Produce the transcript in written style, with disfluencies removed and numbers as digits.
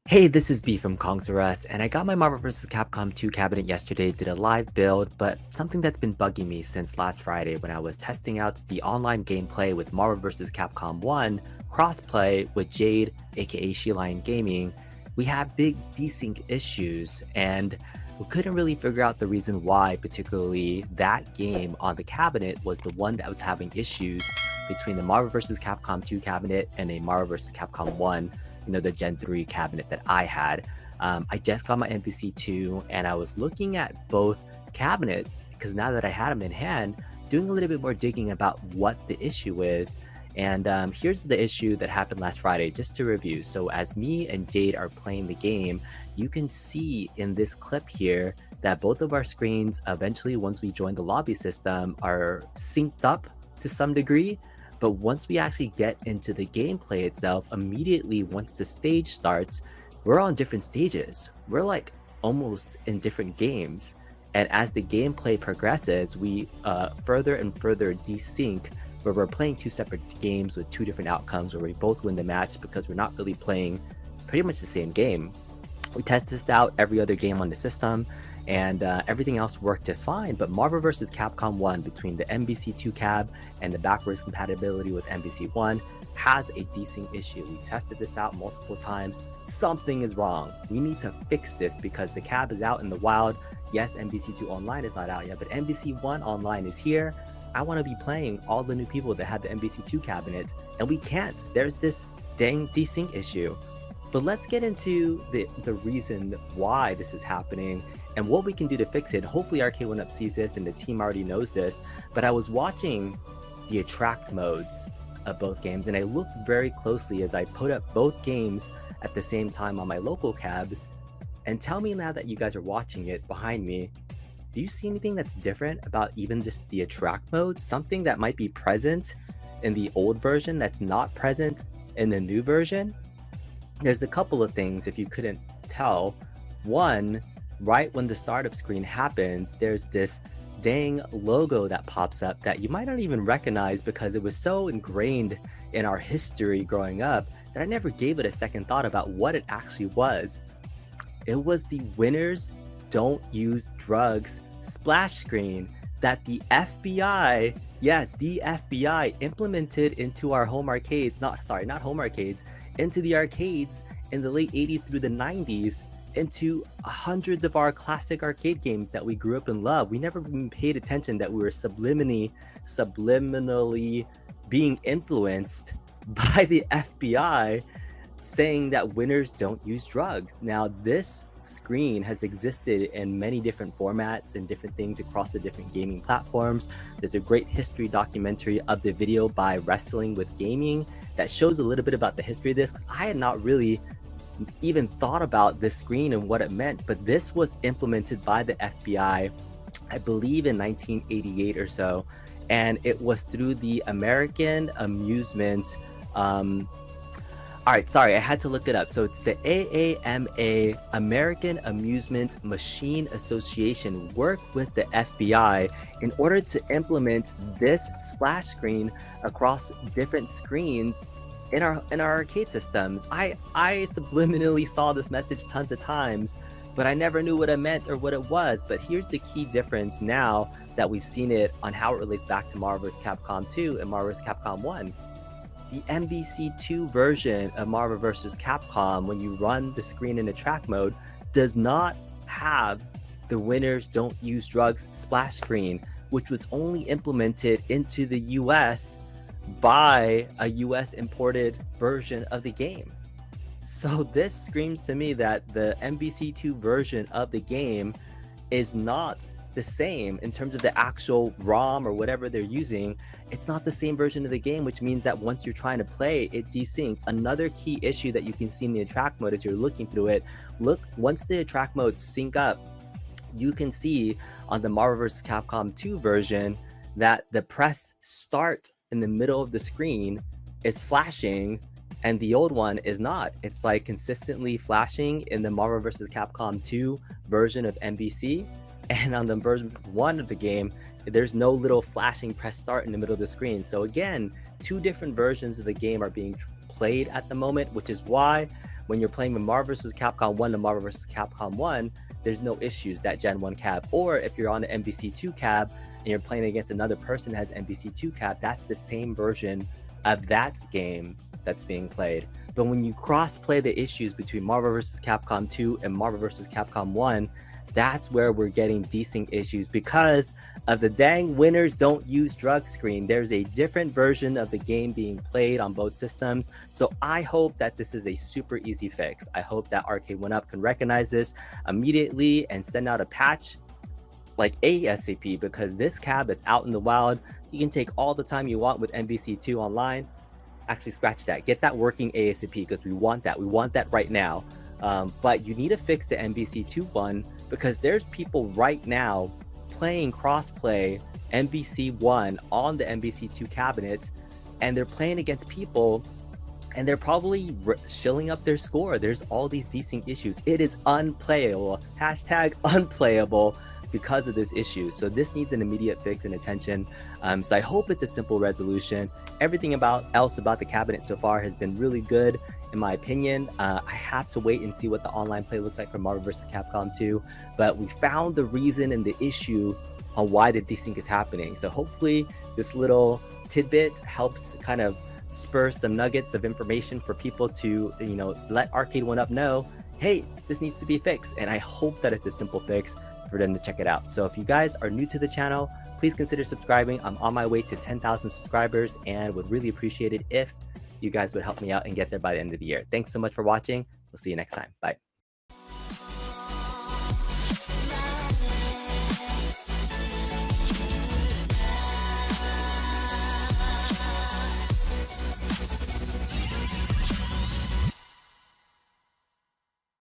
Hey, this is B from Kongs R Us, and I got my Marvel vs. Capcom 2 cabinet yesterday, did a live build, but something that's been bugging me since last Friday when I was testing out the online gameplay with Marvel vs. Capcom 1 crossplay with Jade, aka She-Lion Gaming, we had big desync issues, and we couldn't really figure out the reason why, particularly that game on the cabinet was the one that was having issues between the Marvel vs. Capcom 2 cabinet and a Marvel vs. Capcom 1, the Gen 3 cabinet that I had. I just got my MVC2 and I was looking at both cabinets because now that I had them in hand, doing a little bit more digging about what the issue is. And here's the issue that happened last Friday, just to review. So as me and Jade are playing the game, you can see in this clip here that both of our screens eventually, once we join the lobby system, are synced up to some degree. But once we actually get into the gameplay itself, immediately once the stage starts, we're on different stages. We're like almost in different games. And as the gameplay progresses, we further and further desync, where we're playing two separate games with two different outcomes where we both win the match because we're not really playing pretty much the same game. We test this out every other game on the system, and everything else worked just fine. But Marvel vs. Capcom 1, between the MVC2 cab and the backwards compatibility with MVC1, has a desync issue. We tested this out multiple times. Something is wrong. We need to fix this because the cab is out in the wild. Yes, MVC2 Online is not out yet, but MVC1 Online is here. I want to be playing all the new people that had the MVC2 cabinet, and we can't. There's this dang desync issue. But let's get into the reason why this is happening and what we can do to fix it. Hopefully Arcade1Up sees this and the team already knows this, but I was watching the attract modes of both games and I looked very closely as I put up both games at the same time on my local cabs. And tell me now that you guys are watching it behind me, do you see anything that's different about even just the attract mode? Something that might be present in the old version that's not present in the new version? There's a couple of things if you couldn't tell. One, right when the startup screen happens, there's this dang logo that pops up that you might not even recognize because it was so ingrained in our history growing up that I never gave it a second thought about what it actually was. It was the winners don't use drugs splash screen that the FBI, yes, the FBI implemented into our home arcades, not home arcades, into the arcades in the late 80s through the 90s, into hundreds of our classic arcade games that we grew up and loved. We never even paid attention that we were subliminally being influenced by the FBI saying that winners don't use drugs. Now, this screen has existed in many different formats and different things across the different gaming platforms. There's a great history documentary of the video by Wrestling with Gaming that shows a little bit about the history of this, because I had not really even thought about this screen and what it meant, but this was implemented by the FBI, I believe in 1988 or so, and it was through the American Amusement all right, sorry, I had to look it up. So it's the AAMA, American Amusement Machine Association, worked with the FBI in order to implement this splash screen across different screens in our arcade systems. I subliminally saw this message tons of times, but I never knew what it meant or what it was. But here's the key difference now that we've seen it on how it relates back to Marvel vs. Capcom 2 and Marvel vs. Capcom 1. The MVC2 version of Marvel vs. Capcom, when you run the screen in attract mode, does not have the winners don't use drugs splash screen, which was only implemented into the US by a US imported version of the game. So this screams to me that the MVC2 version of the game is not the same in terms of the actual ROM or whatever they're using. It's not the same version of the game, which means that once you're trying to play, it desyncs. Another key issue that you can see in the attract mode as you're looking through it, look, once the attract modes sync up, you can see on the Marvel vs. Capcom 2 version that the press start in the middle of the screen is flashing and the old one is not. It's like consistently flashing in the Marvel vs. Capcom 2 version of MVC. And on the version 1 of the game, there's no little flashing press start in the middle of the screen. So again, two different versions of the game are being played at the moment, which is why when you're playing with Marvel vs. Capcom 1 and Marvel vs. Capcom 1, there's no issues that Gen 1 cab. Or if you're on an MVC2 cab and you're playing against another person that has MVC2 cab, that's the same version of that game that's being played. But when you cross-play the issues between Marvel vs. Capcom 2 and Marvel vs. Capcom 1, that's where we're getting desync issues because of the dang winners don't use drug screen. There's a different version of the game being played on both systems. So I hope that this is a super easy fix. I hope that Arcade1Up can recognize this immediately and send out a patch like ASAP, because this cab is out in the wild. You can take all the time you want with MVC2 online. Actually, scratch that. Get that working ASAP, because we want that. We want that right now. But you need to fix the MVC2 one, because there's people right now playing crossplay MVC1 on the MVC2 cabinet, and they're playing against people, and they're probably shilling up their score. There's all these desync issues. It is unplayable. Hashtag unplayable because of this issue. So this needs an immediate fix and attention. So I hope it's a simple resolution. Everything else about the cabinet so far has been really good, in my opinion. I have to wait and see what the online play looks like for Marvel vs. Capcom 2, but we found the reason and the issue on why the desync is happening. So hopefully this little tidbit helps kind of spur some nuggets of information for people to, let Arcade1Up know, hey, this needs to be fixed. And I hope that it's a simple fix for them to check it out. So if you guys are new to the channel, please consider subscribing. I'm on my way to 10,000 subscribers and would really appreciate it if you guys would help me out and get there by the end of the year. Thanks so much for watching. We'll see you next time. Bye.